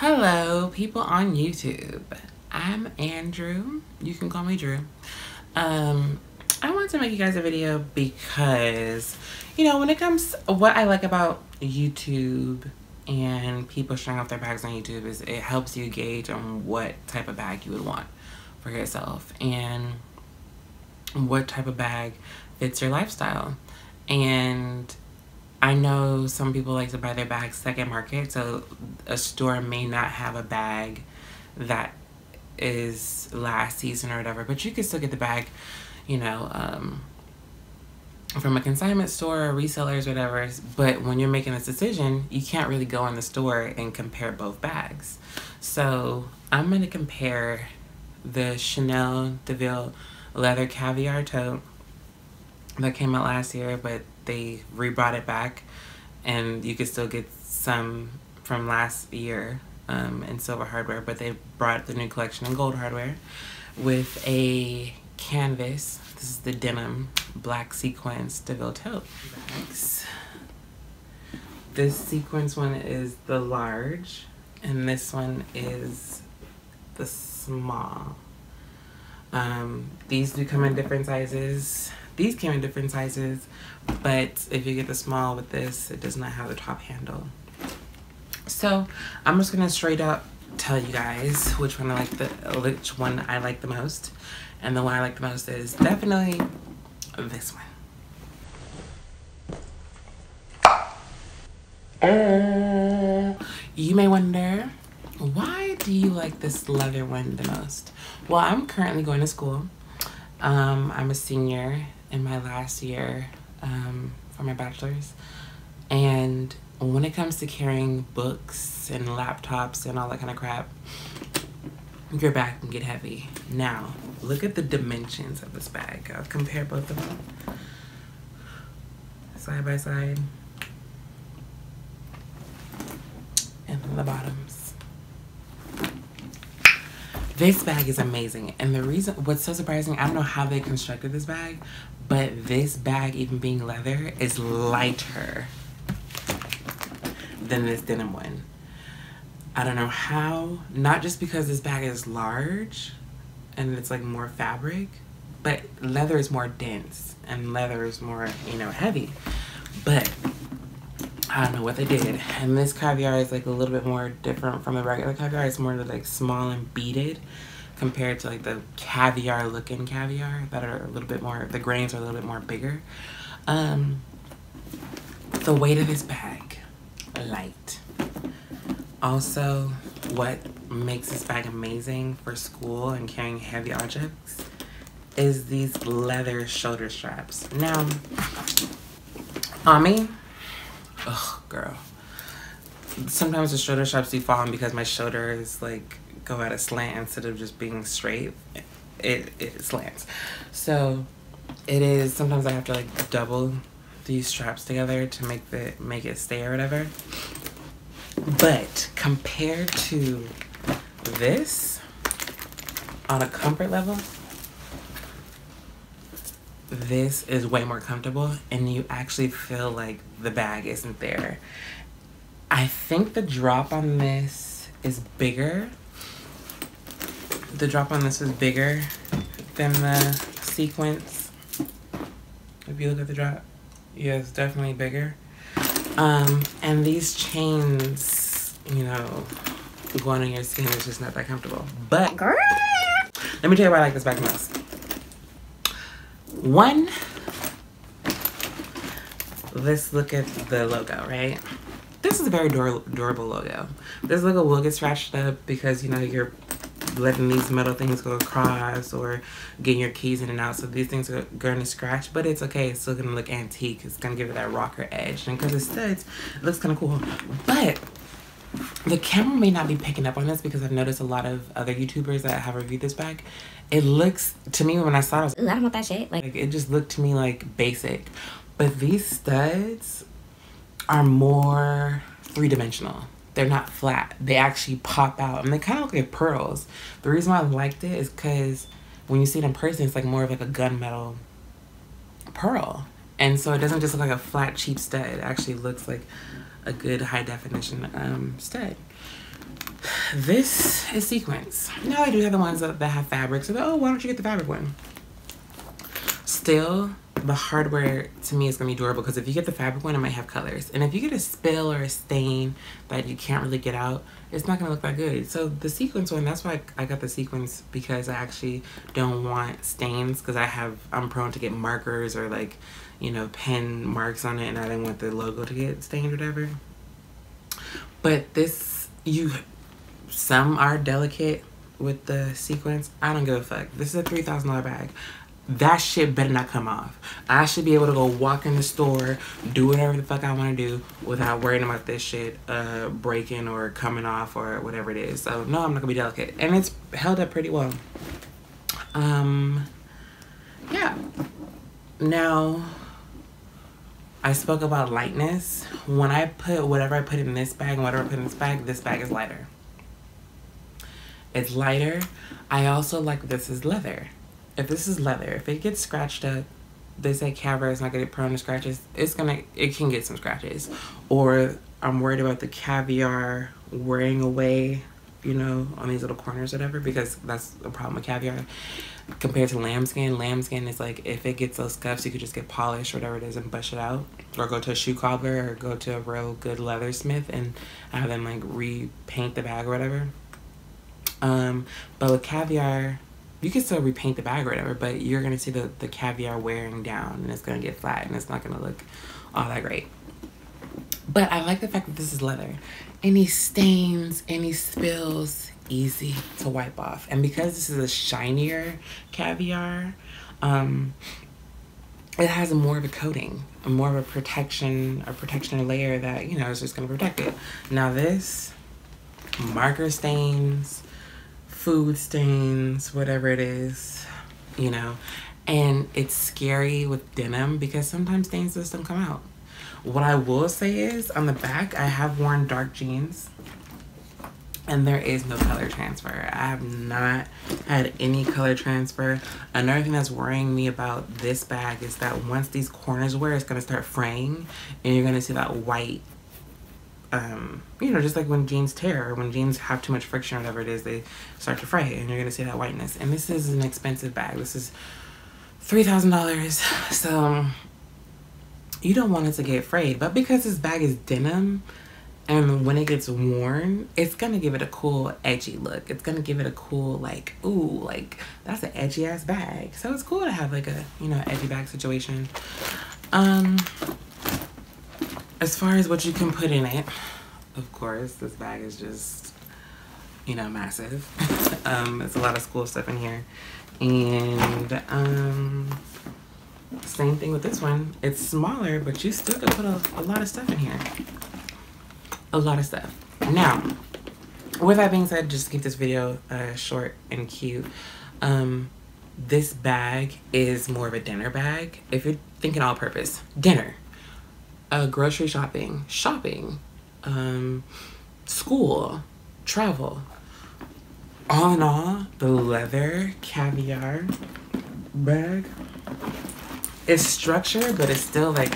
Hello, people on YouTube. I'm Andrew. You can call me Drew. I wanted to make you guys a video because, when it comes, what I like about YouTube and people showing off their bags on YouTube is it helps you gauge on what type of bag you would want for yourself and what type of bag fits your lifestyle. And I know some people like to buy their bags second market, so a store may not have a bag that is last season or whatever, but you can still get the bag, from a consignment store or resellers or whatever. But when you're making this decision, you can't really go in the store and compare both bags. So I'm going to compare the Chanel DEAUVILLE leather caviar tote that came out last year, but they rebrought it back, and you could still get some from last year in silver hardware, but they brought the new collection in gold hardware with a canvas. This is the denim black sequence DEAUVILLE tote bags. This sequence one is the large, and this one is the small. These do come in different sizes. These came in different sizes, but if you get the small with this, it does not have the top handle. So I'm just gonna straight up tell you guys which one I like the most, and the one I like the most is definitely this one. You may wonder, why do you like this leather one the most? Well, I'm currently going to school. I'm a senior in my last year for my bachelor's, and when it comes to carrying books and laptops and all that kind of crap, your bag can get heavy. Now, look at the dimensions of this bag. I'll compare both of them side by side, and then the bottoms. This bag is amazing, and the reason, what's so surprising, I don't know how they constructed this bag, but this bag, even being leather, is lighter than this denim one. I don't know how, not just because this bag is large and it's like more fabric, but leather is more dense and leather is more, heavy. But I don't know what they did. And this caviar is like a little bit more different from the regular caviar. It's more like small and beaded compared to like the caviar looking caviar that are a little bit more, the grains are a little bit more bigger. The weight of this bag, light. Also, what makes this bag amazing for school and carrying heavy objects is these leather shoulder straps. Now, on me, ugh, girl. Sometimes the shoulder straps do fall on because my shoulders like go at a slant instead of just being straight. It slants. So it is, sometimes I have to like double these straps together to make it stay or whatever. But compared to this, on a comfort level, this is way more comfortable, and you actually feel like the bag isn't there. I think the drop on this is bigger. The drop on this is bigger than the sequence. If you look at the drop, yeah, it's definitely bigger. And these chains, going on your skin is just not that comfortable. But girl, let me tell you why I like this bag the most. One, let's look at the logo, right? This is a very durable logo. This logo will get scratched up because, you're letting these metal things go across or getting your keys in and out. So these things are going to scratch, but it's okay. It's still going to look antique. It's going to give it that rocker edge. And because it's studs, it looks kind of cool. But the camera may not be picking up on this because I've noticed a lot of other YouTubers that have reviewed this bag. It looks, to me, when I saw it, I was, ooh, I don't want that shit. Like, it just looked to me like basic. But these studs are more three-dimensional. They're not flat. They actually pop out, and they kind of look like pearls. The reason why I liked it is because when you see it in person, it's like more of like a gunmetal pearl. And so it doesn't just look like a flat, cheap stud. It actually looks like a good high definition stud. this is sequins. Now I do have the ones that have fabric, so oh, why don't you get the fabric one? Still, the hardware to me is gonna be durable, because if you get the fabric one, it might have colors, and if you get a spill or a stain that you can't really get out, it's not gonna look that good. So the sequins one, that's why I got the sequins, because I actually don't want stains, because I'm prone to get markers or like, you know, pen marks on it, and I didn't want the logo to get stained or whatever. But this, some are delicate with the sequins. I don't give a fuck. This is a $3,000 bag. That shit better not come off. I should be able to go walk in the store, do whatever the fuck I want to do without worrying about this shit breaking or coming off or whatever it is. So no, I'm not gonna be delicate, and it's held up pretty well. Yeah. Now, I spoke about lightness. When I put whatever I put in this bag and whatever I put in this bag is lighter. It's lighter. I also like this is leather. If this is leather, if it gets scratched up, they say caviar is not gonna get prone to scratches. It can get some scratches. Or I'm worried about the caviar wearing away, you know, on these little corners or whatever, because that's a problem with caviar. Compared to lambskin, lambskin is like, if it gets those scuffs, you could just get polished or whatever it is and brush it out, or go to a shoe cobbler or go to a real good leathersmith and have them like repaint the bag or whatever. But with caviar, you can still repaint the bag or whatever, but you're gonna see the caviar wearing down, and it's gonna get flat, and it's not gonna look all that great. But I like the fact that this is leather. Any stains, any spills, easy to wipe off. And because this is a shinier caviar, it has more of a coating, more of a protection layer that, you know, is just gonna protect it. Now this, marker stains, food stains, whatever it is, you know, and it's scary with denim because sometimes stains just don't come out. What I will say is, on the back, I have worn dark jeans and there is no color transfer. I have not had any color transfer. Another thing that's worrying me about this bag is that once these corners wear, it's gonna start fraying, and you're gonna see that white, you know, just like when jeans tear or when jeans have too much friction or whatever it is, they start to fray, and you're gonna see that whiteness. And this is an expensive bag. This is $3,000, so you don't want it to get frayed. But because this bag is denim, and when it gets worn, it's gonna give it a cool, edgy look. It's gonna give it a cool, like, ooh, like, that's an edgy ass bag. So it's cool to have like a, you know, edgy bag situation. As far as what you can put in it, of course, this bag is just, you know, massive. It's a lot of school stuff in here. And same thing with this one. It's smaller, but you still could put a lot of stuff in here. A lot of stuff. Now, with that being said, just to keep this video short and cute, this bag is more of a dinner bag. If you're thinking all purpose, dinner, grocery shopping, school, travel. All in all, the leather caviar bag is structured, but it's still like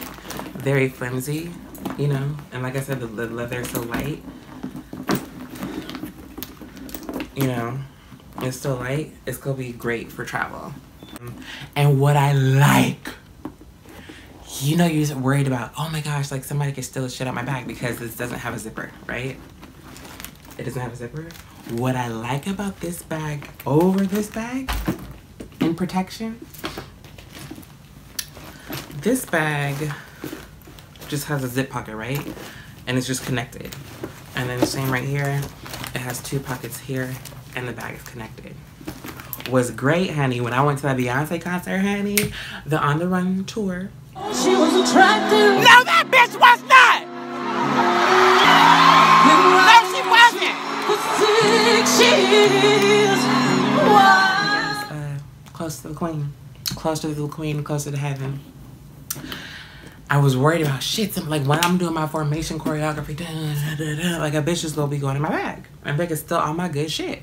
very flimsy, you know. And like I said, the leather is so light, you know, it's still light. It's gonna be great for travel. And what I like, you know, you're just worried about, oh my gosh, like somebody could steal the shit out my bag because this doesn't have a zipper, right? It doesn't have a zipper. What I like about this bag over this bag in protection, this bag just has a zip pocket, right? And it's just connected. And then the same right here, it has two pockets here, and the bag is connected. Was great, honey, when I went to that Beyonce concert, honey, the On the Run tour. She was attractive. No, that bitch was not! No, she wasn't! Close to the queen. Closer to the queen, closer to heaven. I was worried about shit. Like when I'm doing my formation choreography, like a bitch is gonna be going in my bag. My bag is still all my good shit.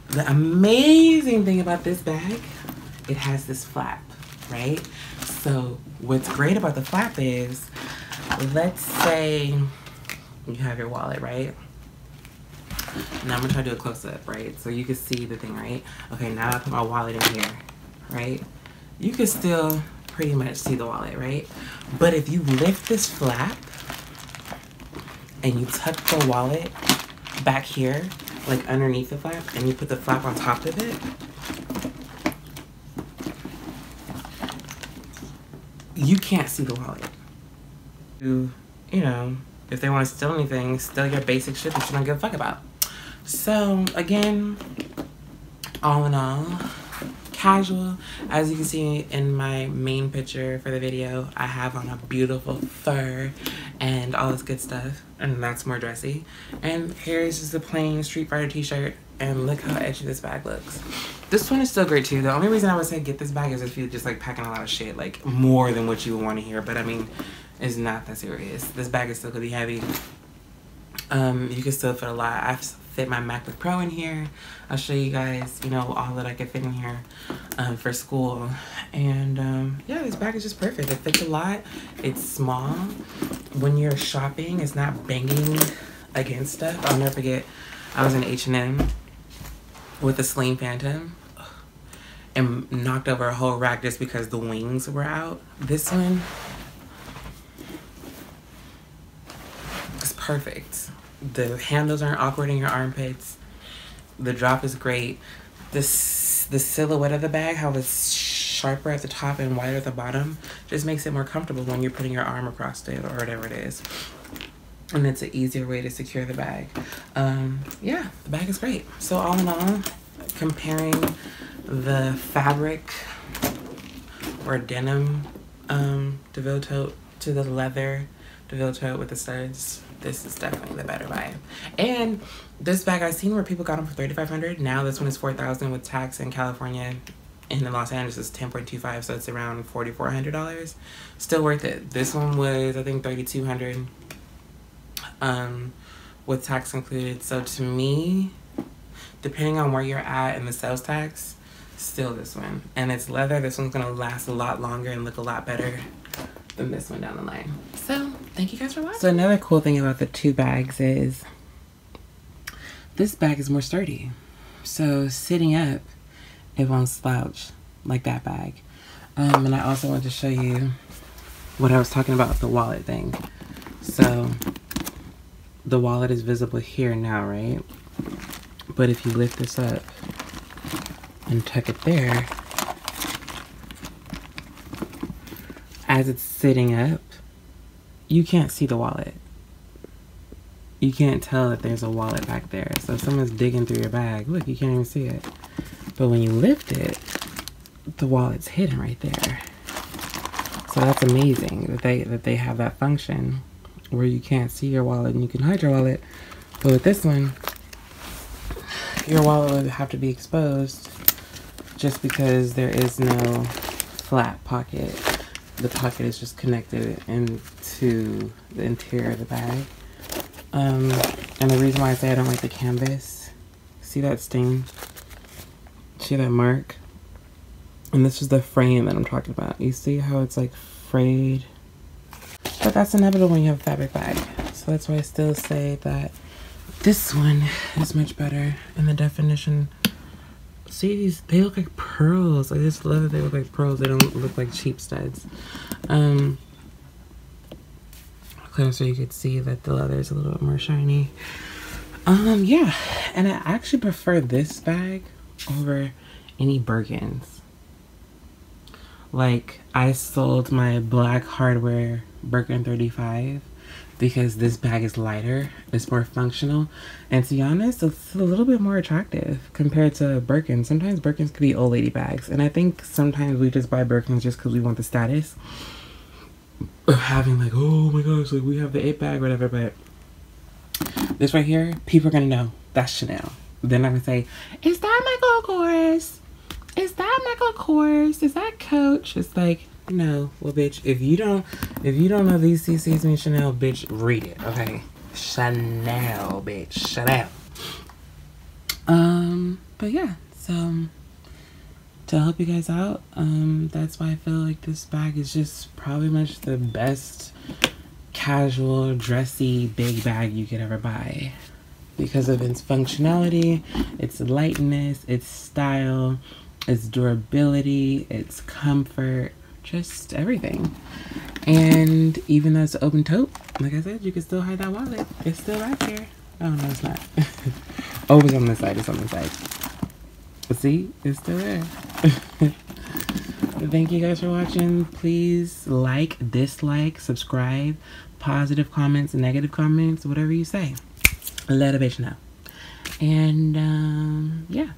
The amazing thing about this bag, it has this flap, right? So what's great about the flap is, let's say you have your wallet, right? Now I'm gonna try to do a close up, right? So you can see the thing, right? Okay, now I put my wallet in here, right? You can still pretty much see the wallet, right? But if you lift this flap and you tuck the wallet back here, like underneath the flap, and you put the flap on top of it, you can't see the wallet. You know, if they want to steal anything, steal your basic shit that you don't give a fuck about. So again, all in all, casual. As you can see in my main picture for the video, I have on a beautiful fur and all this good stuff, and that's more dressy. And here's just a plain Street Fighter t-shirt, and look how edgy this bag looks. This one is still great too. The only reason I would say get this bag is if you're just like packing a lot of shit, like more than what you would want to hear. But I mean, it's not that serious. This bag is still gonna be heavy. You can still fit a lot. I've fit my MacBook Pro in here. I'll show you guys, you know, all that I can fit in here for school. And yeah, this bag is just perfect. It fits a lot. It's small. When you're shopping, it's not banging against stuff. I'll never forget, I was in H&M with a Sling Phantom and knocked over a whole rack just because the wings were out. This one is perfect. The handles aren't awkward in your armpits. The drop is great. The silhouette of the bag, how it's sharper at the top and wider at the bottom, just makes it more comfortable when you're putting your arm across it or whatever it is. And it's an easier way to secure the bag. Yeah, the bag is great. So all in all, comparing the fabric or denim DeVille tote to the leather DeVille tote with the studs, this is definitely the better buy. And this bag, I've seen where people got them for $3,500. Now this one is $4,000 with tax in California. In Los Angeles is 10.25, so it's around $4,400. Still worth it. This one was, I think, $3,200 with tax included. So to me, depending on where you're at in the sales tax, still this one. And it's leather. This one's gonna last a lot longer and look a lot better than this one down the line. So thank you guys for watching. So another cool thing about the two bags is this bag is more sturdy. So sitting up, it won't slouch like that bag. And I also want to show you what I was talking about, the wallet thing. So the wallet is visible here now, right? But if you lift this up and tuck it there, as it's sitting up, you can't see the wallet. You can't tell that there's a wallet back there. So if someone's digging through your bag, look, you can't even see it. But when you lift it, the wallet's hidden right there. So that's amazing that they have that function where you can't see your wallet and you can hide your wallet. But with this one, your wallet would have to be exposed just because there is no flat pocket. The pocket is just connected into the interior of the bag. And the reason why I say I don't like the canvas, see that stain? See that mark? And this is the frame that I'm talking about. You see how it's like frayed? But that's inevitable when you have a fabric bag. So that's why I still say that this one is much better in the definition. See, these, they look like pearls. I just love that they look like pearls. They don't look like cheap studs. Closer you could see that the leather is a little bit more shiny. Yeah, and I actually prefer this bag over any Birkins. Like, I sold my black hardware Birkin 35 because this bag is lighter, it's more functional, and to be honest, it's a little bit more attractive compared to Birkins. Sometimes Birkins could be old lady bags, and I think sometimes we just buy Birkins just because we want the status of having like, oh my gosh, like we have the 8 bag or whatever. But this right here, people are gonna know that's Chanel. They're not gonna say, is that Michael Kors? Is that Michael Kors? Is that Coach? It's like, no. Well, bitch, if you don't know these CCs mean Chanel, bitch, read it, okay? Chanel, bitch, Chanel. But yeah, so to help you guys out, that's why I feel like this bag is just probably much the best casual, dressy, big bag you could ever buy. because of its functionality, its lightness, its style, its durability, its comfort, just everything. And even though it's an open tote, like I said, you can still hide that wallet. It's still right there. Oh, no, it's not. Oh, it's on this side. It's on this side. But see, it's still there. Thank you guys for watching. Please like, dislike, subscribe, positive comments, negative comments, whatever you say. Let a bitch know. And, yeah.